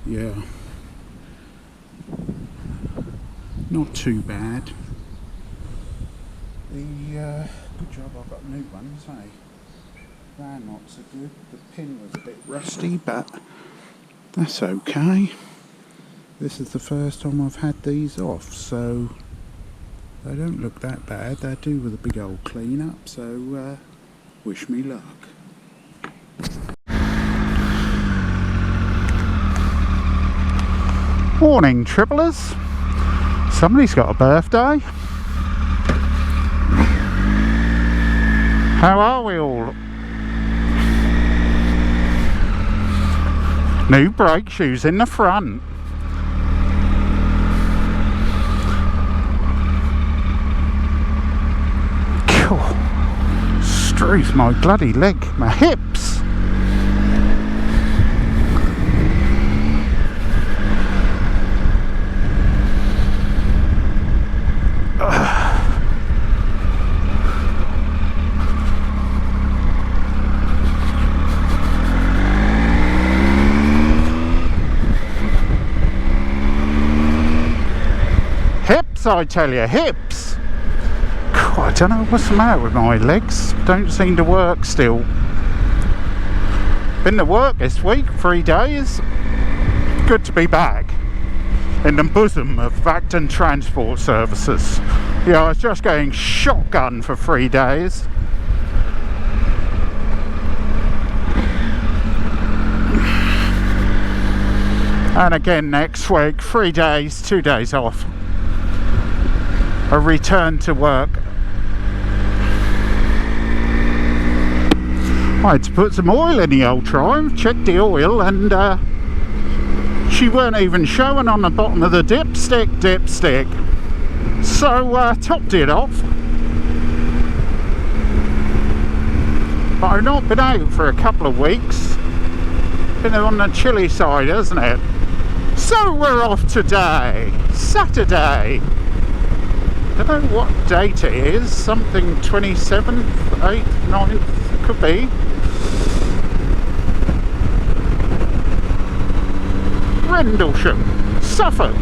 Yeah, not too bad. Good job I've got new ones, hey? Van knots are good. The pin was a bit rusty, but that's okay. This is the first time I've had these off, so they don't look that bad. They do with a big old clean up, so wish me luck. Morning, triplers. Somebody's got a birthday. How are we all? New brake shoes in the front. Struth, my bloody leg, my hips. Hips, I tell you, hips. I don't know what's the matter with my legs. Don't seem to work still. Been to work this week, 3 days. Good to be back in the bosom of Acton Transport Services. Yeah, I was just going shotgun for 3 days. And again next week, 3 days, 2 days off. A return to work. I had to put some oil in the old Triumph, checked the oil, and she weren't even showing on the bottom of the dipstick. So topped it off. But I've not been out for a couple of weeks. Been on the chilly side, hasn't it? So we're off today, Saturday. I don't know what date it is, something 27th, 8th, 9th, could be. Rendlesham, Suffolk.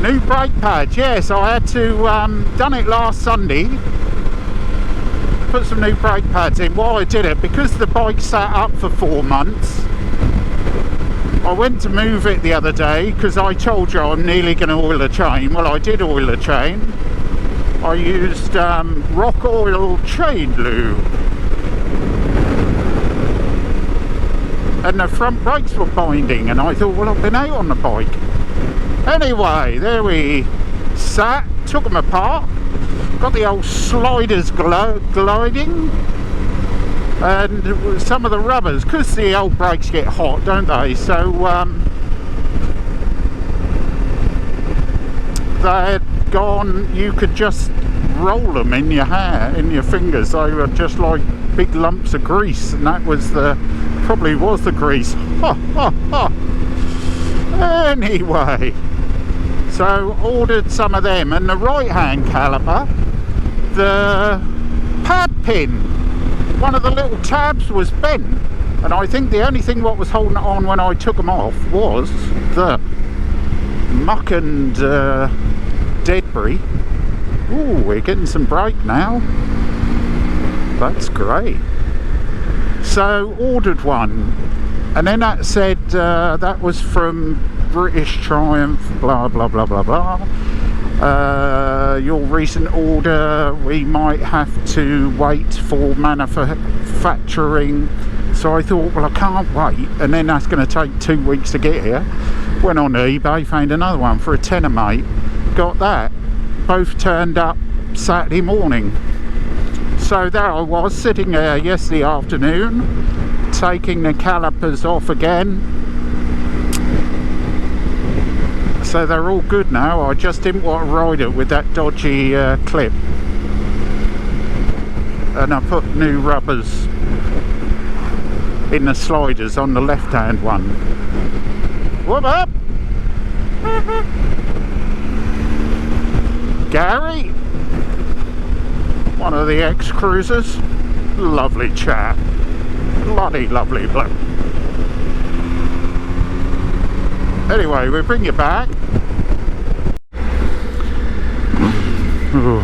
New brake pads, yes, I had to, done it last Sunday. Put some new brake pads in. While I did it, because the bike sat up for 4 months, I went to move it the other day because I told you I'm nearly going to oil the chain. Well, I did oil the chain. I used rock oil chain lube. And the front brakes were binding, and I thought, well, I've been out on the bike. Anyway, there we sat, took them apart, got the old sliders gliding, and some of the rubbers, because the old brakes get hot, don't they? So they had gone, you could just roll them in your hair, in your fingers. They were just like big lumps of grease, and that was probably was the grease. Anyway, so ordered some of them, and the right hand caliper, the pad pin, one of the little tabs was bent, and I think the only thing what was holding it on when I took them off was the muck and debris. Ooh, we're getting some brake now. That's great. So ordered one, and then that said that was from British Triumph, blah blah blah blah blah. Your recent order, we might have to wait for manufacturing. So I thought, well, I can't wait, and then that's going to take 2 weeks to get here. Went on eBay, found another one for a tenner, mate. Got that. Both turned up Saturday morning. So there I was, sitting there yesterday afternoon, taking the calipers off again. So they're all good now. I just didn't want to ride it with that dodgy clip. And I put new rubbers in the sliders on the left hand one. What up? Gary? One of the ex-cruisers. Lovely chap. Bloody lovely bloke. Anyway, we bring you back. Ooh.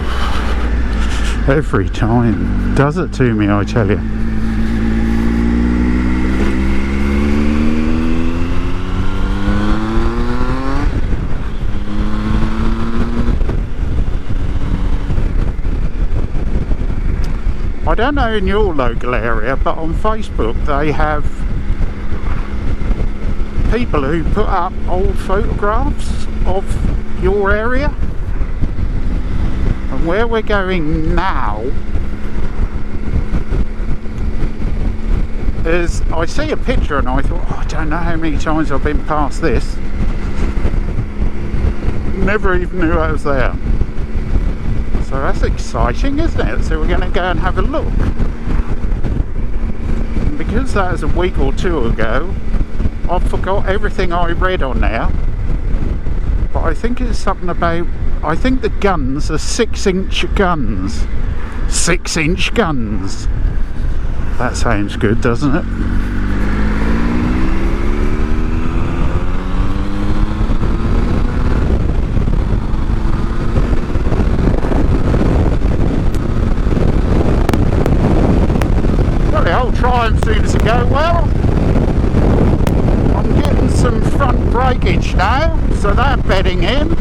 Every time. Does it to me, I tell you. I don't know in your local area, but on Facebook they have people who put up old photographs of your area. And where we're going now is, I see a picture and I thought, oh, I don't know how many times I've been past this. Never even knew I was there. So that's exciting, isn't it? So we're going to go and have a look. And because that was a week or two ago, I forgot everything I read on there. But I think it's something about, I think the guns are 6-inch guns. 6-inch guns. That sounds good, doesn't it? Triumph seems to go well. I'm getting some front breakage now, so they're bedding in.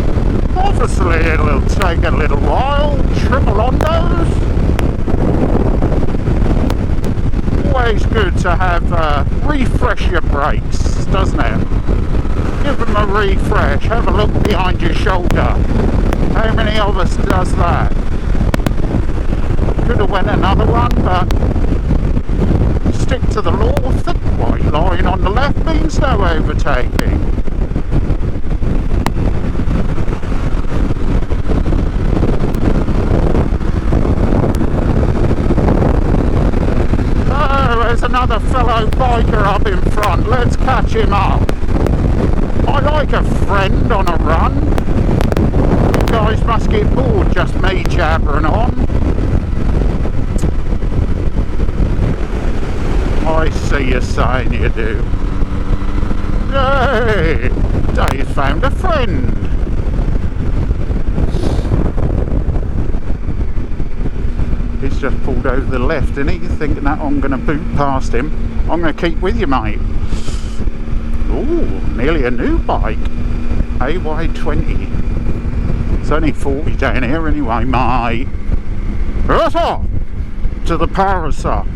Obviously it'll take a little while. Triple ondos. Always good to have refresh your brakes, doesn't it? Give them a refresh. Have a look behind your shoulder. How many of us does that? Could have went another one, but stick to the law. Thick white line on the left means no overtaking. Oh, there's another fellow biker up in front. Let's catch him up. I like a friend on a run. You guys must get bored just me jabbering on. I see you saying you do. Hey, Dave found a friend. He's just pulled over the left, isn't he? Thinking that I'm going to boot past him. I'm going to keep with you, mate. Ooh, nearly a new bike. AY20. It's only 40 down here anyway, mate. To the parasol.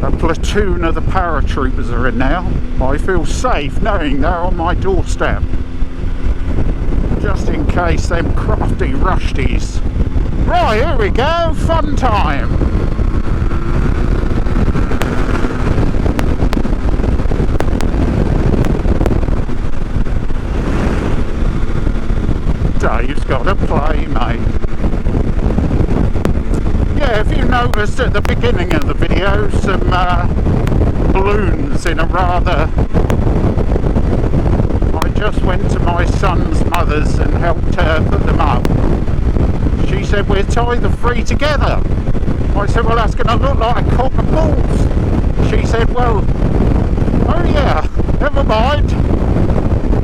A platoon of the paratroopers are in now. I feel safe knowing they're on my doorstep. Just in case them crafty rushties. Right, here we go, fun time. Dave's got to play, mate. Yeah, if you noticed at the beginning of the video, some balloons in a rather... I just went to my son's mother's and helped her put them up. She said, we'll tie the three together. I said, well, that's going to look like a cock of balls. She said, well, oh yeah, never mind.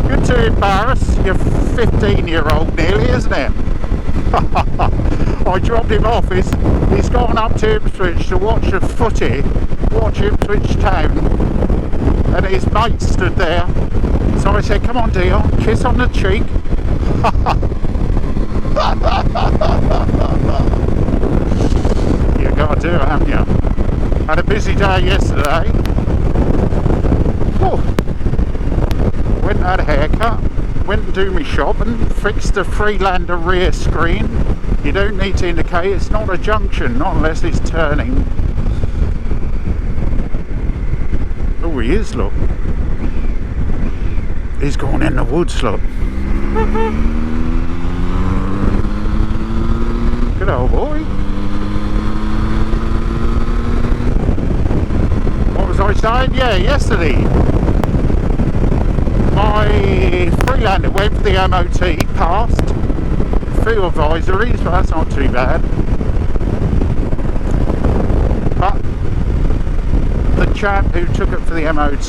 Good to embarrass your 15-year-old nearly, isn't it? I dropped him off. He's gone up to Ipswich to watch a footy, watch Ipswich Town, and his mate stood there. So I said, come on Dion, kiss on the cheek. You got to do it, haven't you? Had a busy day yesterday. Whew. Went and had a haircut, went and do my shopping, fixed the Freelander rear screen. You don't need to indicate, it's not a junction, not unless it's turning. Oh, he is, look. He's gone in the woods, look. Good old boy. What was I saying? Yeah, yesterday my Freelander went for the MOT, passed. Few advisories, but that's not too bad. chap who took it for the MOT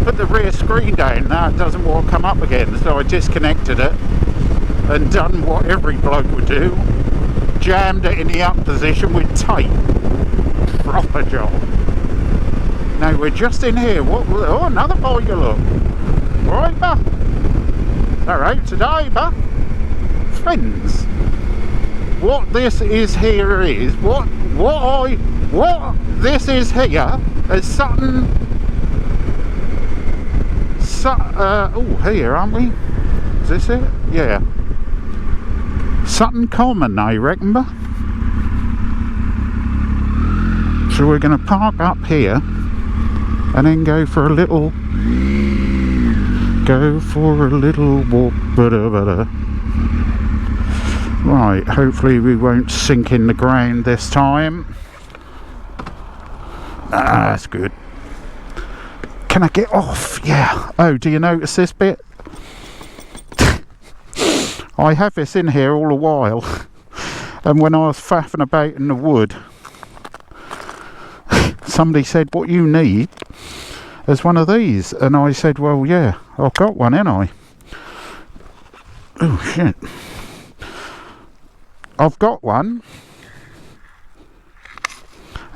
put the rear screen down. Now it doesn't want to come up again, so I disconnected it and done what every bloke would do, jammed it in the up position with tape. Proper job. Now we're just in here. What? Oh, another biker, look. Right, bah. Alright, today, bah. Friends, what this is here is what this is here is something. Oh, here, aren't we? Is this it? Yeah. Something common, I reckon, bah. So we're going to park up here and then go for a little walk. Right, hopefully we won't sink in the ground this time. Ah, that's good. Can I get off? Yeah. Oh, do you notice this bit? I have this in here all the while, and when I was faffing about in the wood, somebody said, what you need is one of these, and I said, well, yeah, I've got one, ain't I? Oh shit, I've got one.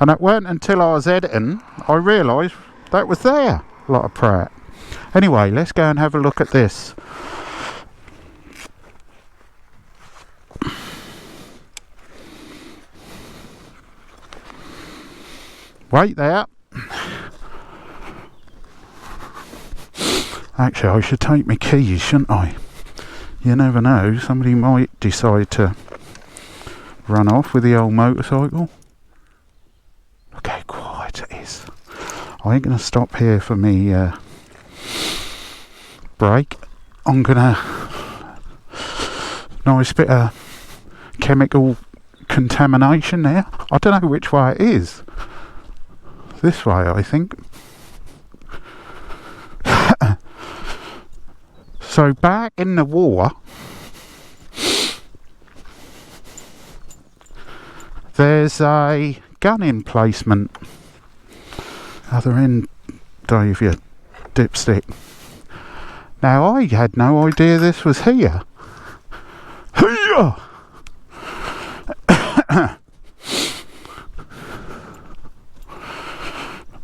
And it weren't until I was editing I realised that was there. A lot of prat. Anyway, let's go and have a look at this. Wait there. Actually, I should take my keys, shouldn't I? You never know, somebody might decide to run off with the old motorcycle. Look how quiet it is. I ain't going to stop here for me break. I'm going to... Nice bit of chemical contamination there. I don't know which way it is. This way, I think. So back in the war, there's a gun emplacement. Other end, Dave, you dipstick. Now I had no idea this was here. Here!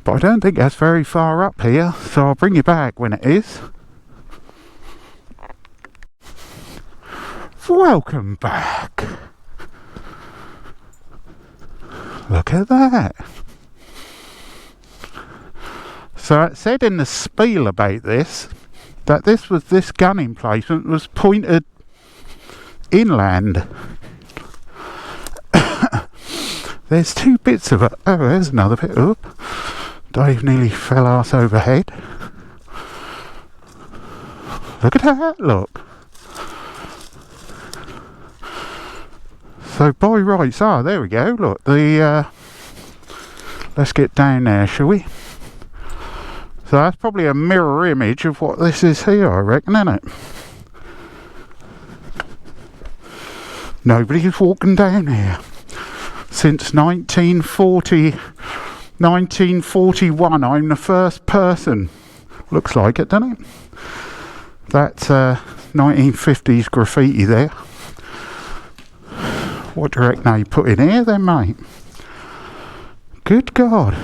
But I don't think that's very far up here, so I'll bring you back when it is. Welcome back. Look at that. So it said in the spiel about this that this gun emplacement was pointed inland. There's two bits of it. Oh, there's another bit. Oop. Dave nearly fell arse overhead. Look at that, look. So by rights, there we go, look, let's get down there, shall we? So that's probably a mirror image of what this is here, I reckon, isn't it? Nobody's walking down here since 1941. I'm the first person. Looks like it, doesn't it? That's 1950s graffiti there. What do you reckon they put in here then, mate? Good God.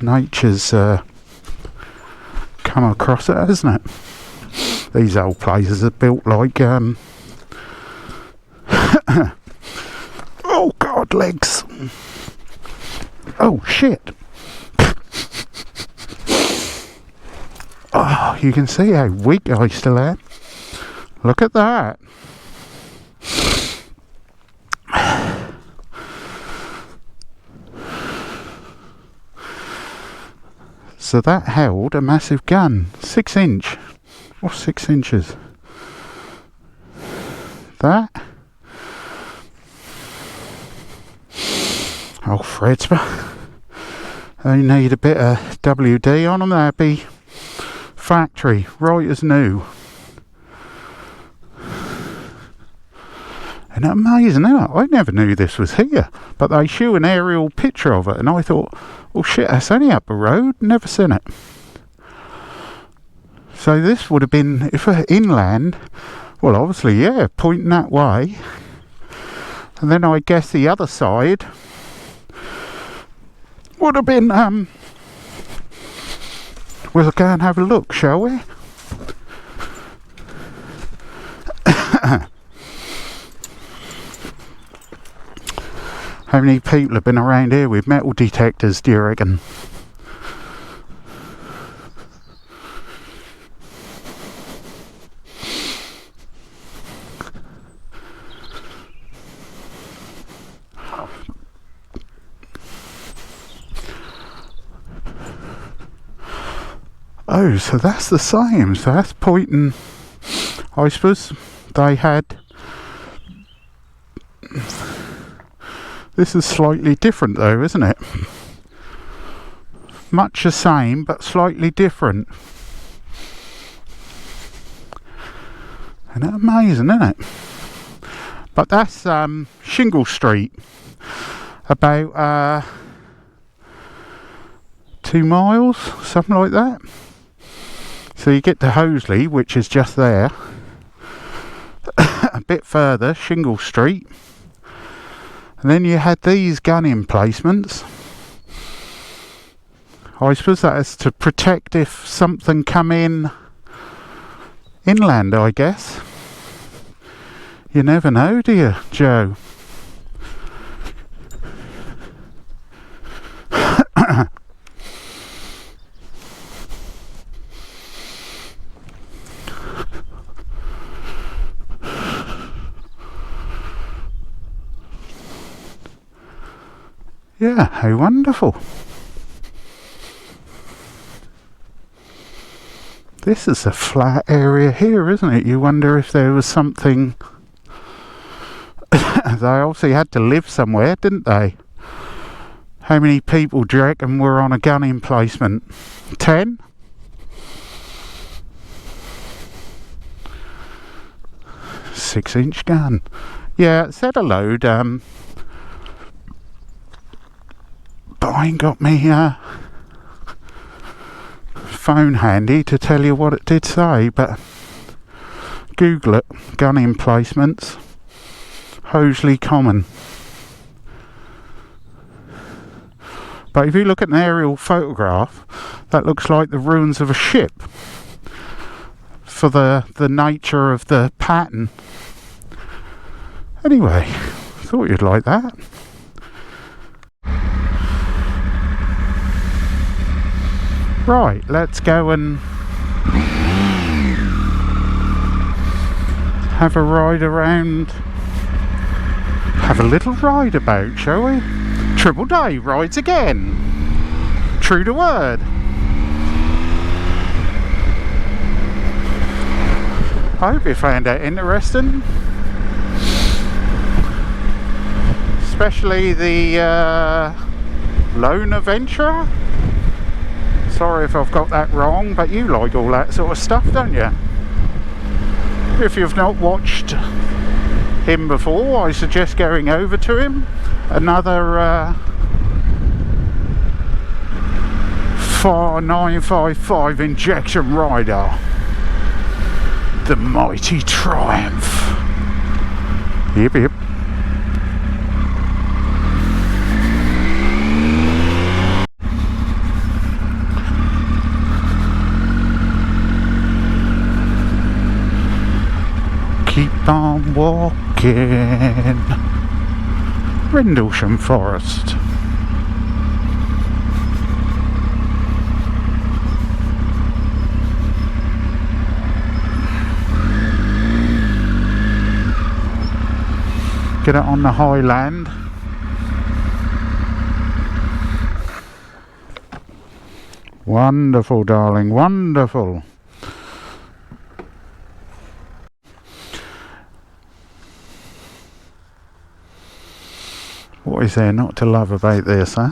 Nature's come across it, hasn't it? These old places are built like oh God, legs. Oh shit. Oh, you can see how weak I still am. Look at that. So that held a massive gun. 6 inch. What's 6 inches? That. Oh, Fred's. They need a bit of WD on them. That'd be factory, right as new. And amazing, isn't it? I never knew this was here, but they show an aerial picture of it, and I thought, well shit, that's only up the road, never seen it. So this would have been, if we're inland, well obviously yeah, pointing that way. And then I guess the other side would have been, we'll go and have a look, shall we? How many people have been around here with metal detectors, do you reckon? Oh, so that's the same. So that's pointing. I suppose they had. This is slightly different though, isn't it? Much the same, but slightly different. And that's amazing, isn't it? But that's Shingle Street. About 2 miles, something like that. So you get to Hollesley, which is just there. A bit further, Shingle Street. And then you had these gun emplacements. I suppose that is to protect if something come in inland, I guess. You never know, do you, Joe? Yeah, how wonderful. This is a flat area here, isn't it? You wonder if there was something... They obviously had to live somewhere, didn't they? How many people do you reckon were on a gun emplacement? 10? Six-inch gun. Yeah, it said a load, but I ain't got me phone handy to tell you what it did say, but Google it, gun emplacements, Hollesley Common. But if you look at an aerial photograph, that looks like the ruins of a ship for the nature of the pattern. Anyway, thought you'd like that. Right, let's go and have a ride around, have a little ride about, shall we? Triple Day rides again, true to word. I hope you found that interesting, especially the Lone Adventurer. Sorry if I've got that wrong, but you like all that sort of stuff, don't you? If you've not watched him before, I suggest going over to him. Another 4955 injection rider, the mighty Triumph. Yep, yep. Keep on walking, Rendlesham Forest. Get it on the high land. Wonderful, darling, wonderful. What is there not to love about this, huh?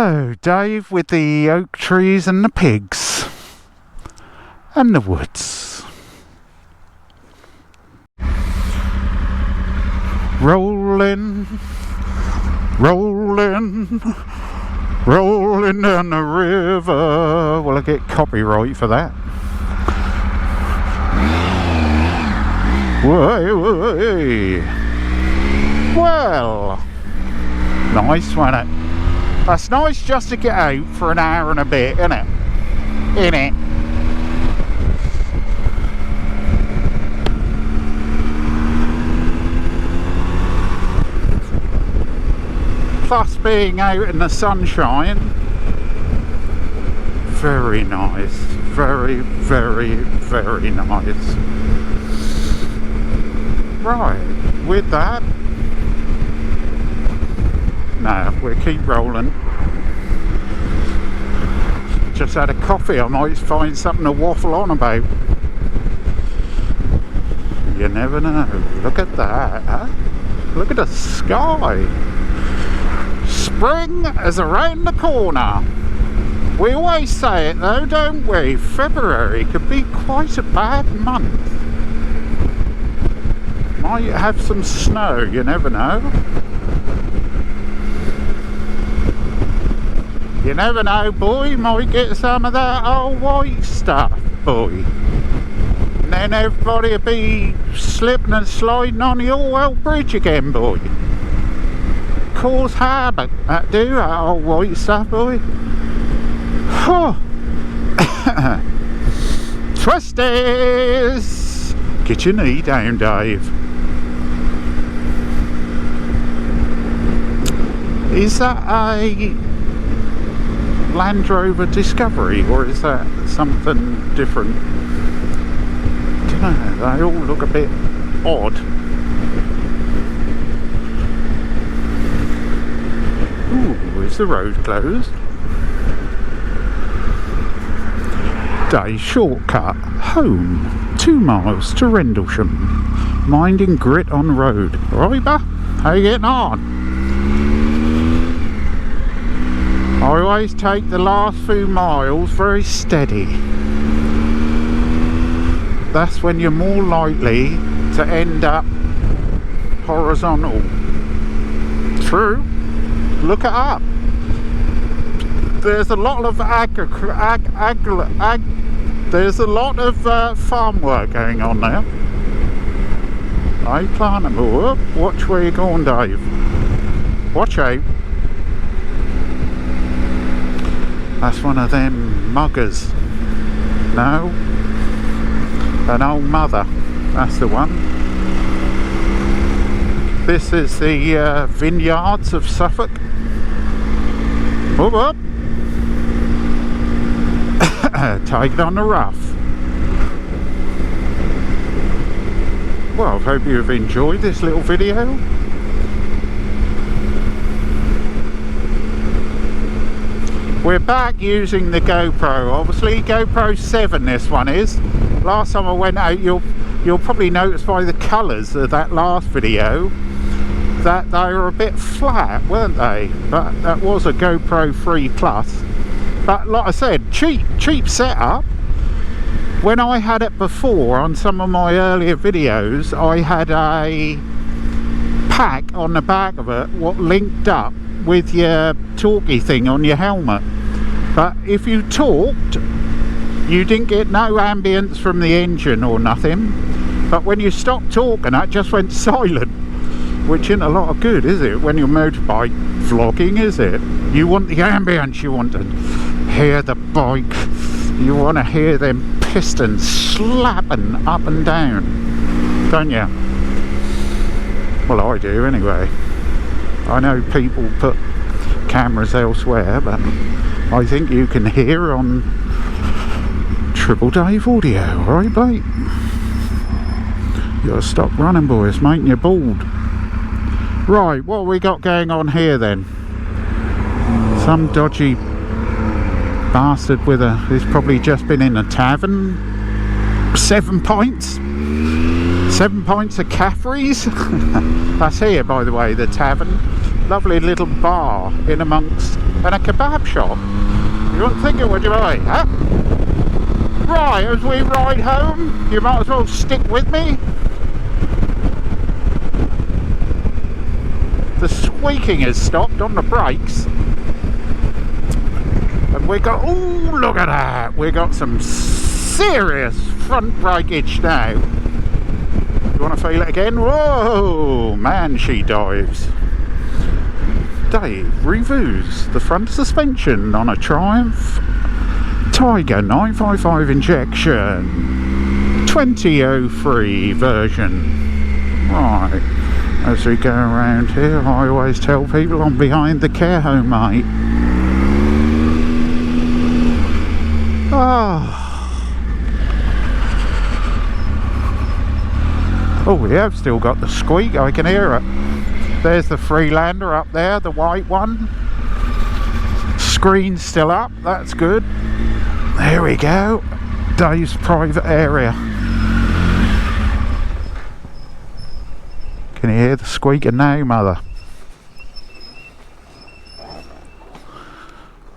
So, Dave with the oak trees and the pigs and the woods. Rolling, rolling, rolling down the river. Will I get copyright for that? Way, way. Well, nice, wasn't it? That's nice just to get out for an hour and a bit, isn't it? Innit? Plus being out in the sunshine, very nice. Very, very, very nice. Right, with that, no, we'll keep rolling. Just had a coffee, I might find something to waffle on about. You never know. Look at that, huh? Look at the sky. Spring is around the corner. We always say it though, don't we? February could be quite a bad month. Might have some snow, you never know. You never know, boy, might get some of that old white stuff, boy. And then everybody will be slipping and sliding on the Orwell Bridge again, boy. Cause havoc, that do, that old white stuff, boy. Twisties! Get your knee down, Dave. Is that a Land Rover Discovery, or is that something different? I don't know, they all look a bit odd. Ooh, is the road closed? Day shortcut home, 2 miles to Rendlesham, minding grit on road. Right, bah? How you getting on? I always take the last few miles very steady. That's when you're more likely to end up horizontal. True. Look it up. There's a lot of there's a lot of farm work going on there. I plant them all. Watch where you're going, Dave. Watch out. That's one of them muggers. No, an old mother. That's the one. This is the vineyards of Suffolk. Whoop up. Take it on the rough. Well, I hope you've enjoyed this little video. We're back using the GoPro, obviously. GoPro 7 this one is. Last time I went out, you'll probably notice by the colours of that last video that they were a bit flat, weren't they? But that was a GoPro 3 Plus. But like I said, cheap setup. When I had it before on some of my earlier videos, I had a pack on the back of it what linked up with your talkie thing on your helmet. But if you talked, you didn't get no ambience from the engine or nothing. But when you stopped talking, it just went silent, which isn't a lot of good, is it? When you're motorbike vlogging, is it? You want the ambience, you want to hear the bike, you want to hear them pistons slapping up and down, don't you? Well, I do anyway. I know people put cameras elsewhere, but I think you can hear on Triple Dave Audio, alright, Blake? You gotta stop running, boys, making you bald. Right, what have we got going on here then? Some dodgy bastard with a... He's probably just been in a tavern. 7 pints. 7 pints of Caffrey's. That's here, by the way, the tavern. lovely little bar in amongst, and a kebab shop. You wouldn't think it, would you, boy? Huh? Right, as we ride home, you might as well stick with me. The squeaking has stopped on the brakes. And we got, oh, look at that. We got some serious front breakage now. You want to feel it again? Whoa, man, she dives. Dave reviews the front suspension on a Triumph Tiger 955 injection 2003 version. Right, as we go around here, I always tell people I'm behind the care home, mate. Oh, we have still got the squeak, I can hear it. There's the Freelander up there, the white one. Screen's still up, that's good. There we go, Dave's private area. Can you hear the squeaking now, mother?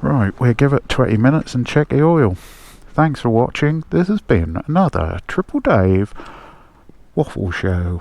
Right, we'll give it 20 minutes and check the oil. Thanks for watching. This has been another Triple Dave Waffle Show.